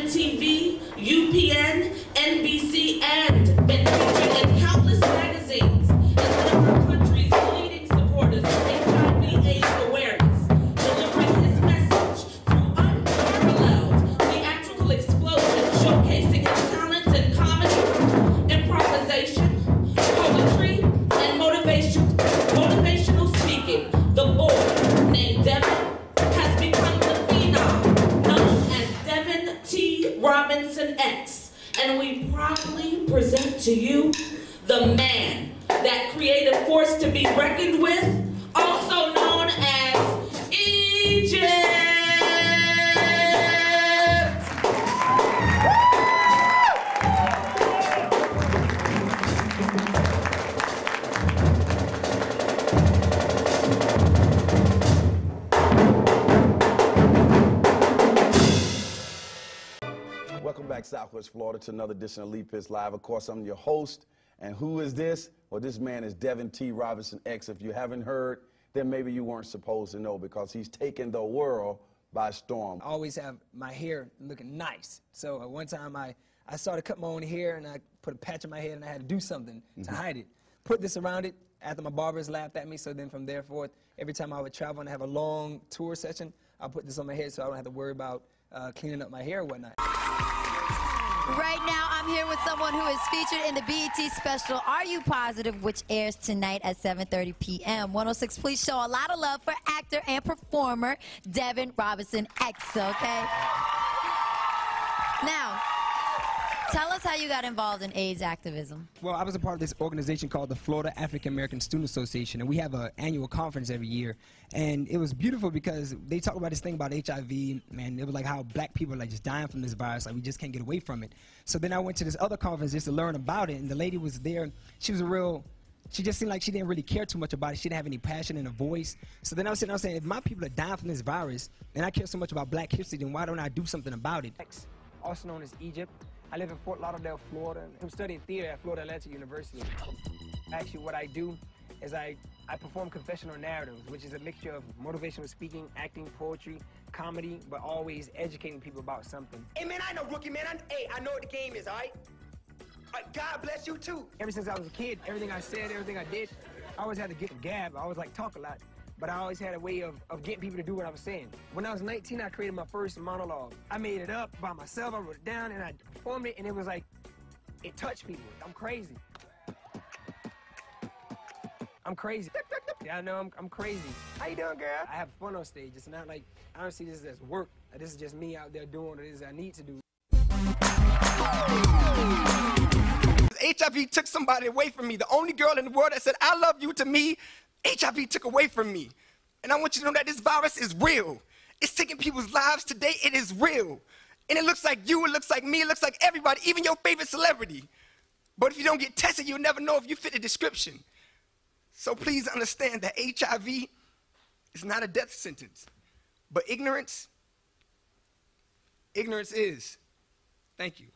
MTV, UPN, NBC, and been featured in countless magazines as one of our country's leading supporters of HIV/AIDS awareness, delivering his message through unparalleled theatrical explosion, showcasing his talents in comedy, improvisation, poetry, and motivational speaking. The boy, named Devin, has become the phenom known as Devin T. Robinson X, and we proudly present to you the man, that creative force to be reckoned with, also known as Egypt. Welcome back, Southwest Florida, to another edition of Leap Hits Live. Of course, I'm your host, and who is this? Well, this man is Devin T. Robinson X. If you haven't heard, then maybe you weren't supposed to know, because he's taken the world by storm. I always have my hair looking nice. So one time I started cutting my own hair, and I put a patch on my head, and I had to do something to hide it. Put this around it after my barbers laughed at me, so then from there forth, every time I would travel and have a long tour session, I'll put this on my head so I don't have to worry about cleaning up my hair or whatnot. Right now, I'm here with someone who is featured in the BET special, Are You Positive?, which airs tonight at 7:30 p.m. 106, please show a lot of love for actor and performer Devin Robinson X, okay? Now, tell us how you got involved in AIDS activism. Well, I was a part of this organization called the Florida African American Student Association, and we have an annual conference every year. And it was beautiful because they talk about this thing about HIV, man. It was like how black people are like just dying from this virus, like we just can't get away from it. So then I went to this other conference just to learn about it, and the lady was there. She just seemed like she didn't really care too much about it. She didn't have any passion in her voice. So then I was saying, if my people are dying from this virus, and I care so much about black history, then why don't I do something about it? Also known as Egypt. I live in Fort Lauderdale, Florida. I'm studying theater at Florida Atlantic University. Actually, what I do is I perform confessional narratives, which is a mixture of motivational speaking, acting, poetry, comedy, but always educating people about something. Hey, man, I know, rookie, man. I know what the game is, all right? God bless you, too. Ever since I was a kid, everything I said, everything I did, I always had to get a gab. I always like talk a lot, but I always had a way of getting people to do what I was saying. When I was 19, I created my first monologue. I made it up by myself. I wrote it down, and I performed it, and it was like, it touched people. I'm crazy. I'm crazy. Yeah, I know I'm crazy. How you doing, girl? I have fun on stage. It's not like, I don't see this as work. This is just me out there doing what it is I need to do. HIV took somebody away from me. The only girl in the world that said, I love you to me, HIV took away from me. And I want you to know that this virus is real. It's taking people's lives today. It is real. And it looks like you, it looks like me, it looks like everybody, even your favorite celebrity. But if you don't get tested, you'll never know if you fit the description. So please understand that HIV is not a death sentence. But ignorance is. Thank you.